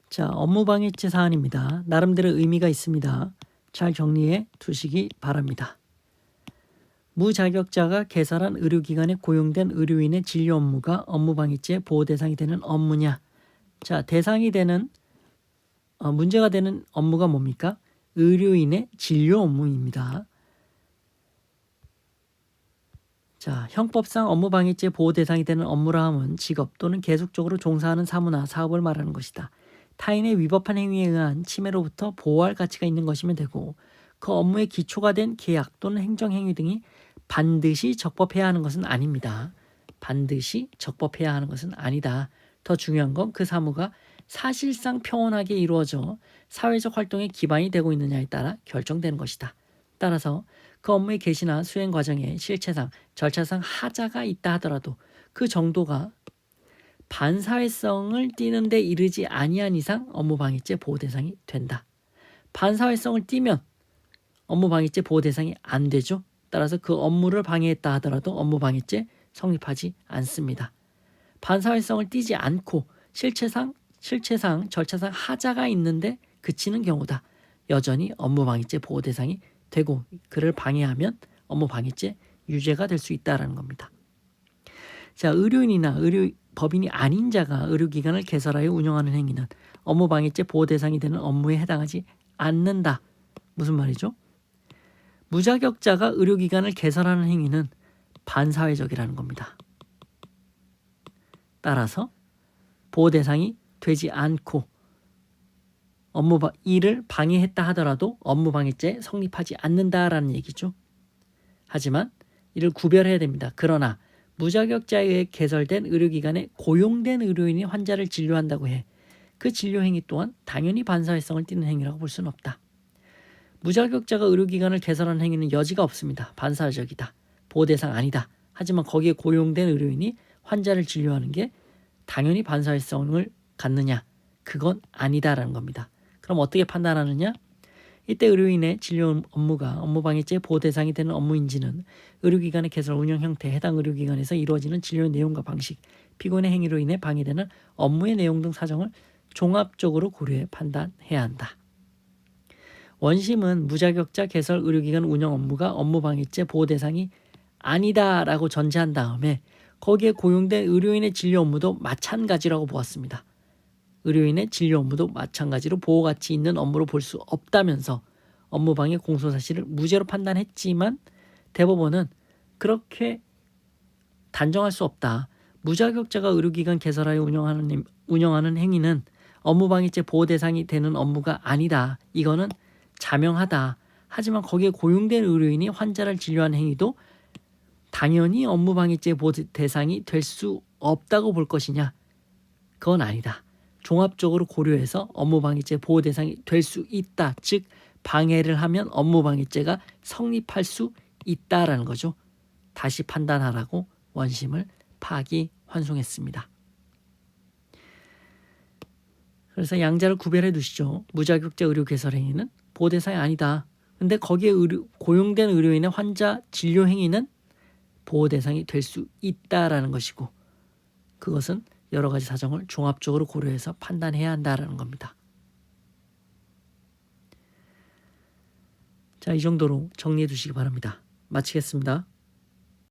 자, 업무방해죄 사안입니다. 나름대로 의미가 있습니다. 잘 정리해 두시기 바랍니다. 무자격자가 개설한 의료기관에 고용된 의료인의 진료 업무가 업무방해죄 보호 대상이 되는 업무냐? 자, 대상이 되는 문제가 되는 업무가 뭡니까? 의료인의 진료 업무입니다. 자, 형법상 업무방해죄 보호 대상이 되는 업무라 함은 직업 또는 계속적으로 종사하는 사무나 사업을 말하는 것이다. 타인의 위법한 행위에 의한 침해로부터 보호할 가치가 있는 것이면 되고 그 업무의 기초가 된 계약 또는 행정행위 등이 반드시 적법해야 하는 것은 아닙니다. 반드시 적법해야 하는 것은 아니다. 더 중요한 건 그 사무가 사실상 평온하게 이루어져 사회적 활동의 기반이 되고 있느냐에 따라 결정되는 것이다. 따라서 그 업무의 개시나 수행 과정에 실체상, 절차상 하자가 있다 하더라도 그 정도가 반사회성을 띠는 데 이르지 아니한 이상 업무방해죄 보호 대상이 된다. 반사회성을 띠면 업무방해죄 보호 대상이 안 되죠. 따라서 그 업무를 방해했다 하더라도 업무방해죄 성립하지 않습니다. 반사회성을 띠지 않고 실체상, 절차상 하자가 있는데 그치는 경우다. 여전히 업무방해죄 보호 대상이 되고 그를 방해하면 업무방해죄 유죄가 될 수 있다는 겁니다. 자, 의료인이나 법인이 아닌 자가 의료기관을 개설하여 운영하는 행위는 업무방해죄 보호 대상이 되는 업무에 해당하지 않는다. 무슨 말이죠? 무자격자가 의료기관을 개설하는 행위는 반사회적이라는 겁니다. 따라서 보호 대상이 되지 않고 일을 방해했다 하더라도 업무방해죄 성립하지 않는다라는 얘기죠. 하지만 이를 구별해야 됩니다. 그러나 무자격자에 의해 개설된 의료기관에 고용된 의료인이 환자를 진료한다고 해 그 진료 행위 또한 당연히 반사회성을 띠는 행위라고 볼 수는 없다. 무자격자가 의료기관을 개설하는 행위는 여지가 없습니다. 반사적이다. 보호 대상 아니다. 하지만 거기에 고용된 의료인이 환자를 진료하는 게 당연히 반사회성을 갖느냐? 그건 아니다라는 겁니다. 그럼 어떻게 판단하느냐? 이때 의료인의 진료 업무가 업무방해죄 보호 대상이 되는 업무인지는 의료기관의 개설 운영 형태, 해당 의료기관에서 이루어지는 진료의 내용과 방식, 피고인의 행위로 인해 방해되는 업무의 내용 등 사정을 종합적으로 고려해 판단해야 한다. 원심은 무자격자 개설 의료기관 운영 업무가 업무방해죄 보호 대상이 아니다라고 전제한 다음에 거기에 고용된 의료인의 진료 업무도 마찬가지라고 보았습니다. 의료인의 진료 업무도 마찬가지로 보호가치 있는 업무로 볼 수 없다면서 업무방해 공소사실을 무죄로 판단했지만 대법원은 그렇게 단정할 수 없다. 무자격자가 의료기관 개설하여 운영하는 행위는 업무방해죄 보호 대상이 되는 업무가 아니다. 이거는 자명하다. 하지만 거기에 고용된 의료인이 환자를 진료하는 행위도 당연히 업무방해죄 보호 대상이 될 수 없다고 볼 것이냐? 그건 아니다. 종합적으로 고려해서 업무방해죄 보호 대상이 될 수 있다. 즉 방해를 하면 업무방해죄가 성립할 수 있다라는 거죠. 다시 판단하라고 원심을 파기환송했습니다. 그래서 양자를 구별해 두시죠. 무자격자 의료 개설 행위는 보호 대상이 아니다. 근데 거기에 고용된 의료인의 환자 진료 행위는 보호 대상이 될 수 있다라는 것이고 그것은 여러 가지 사정을 종합적으로 고려해서 판단해야 한다라는 겁니다. 자, 이 정도로 정리해 두시기 바랍니다. 마치겠습니다.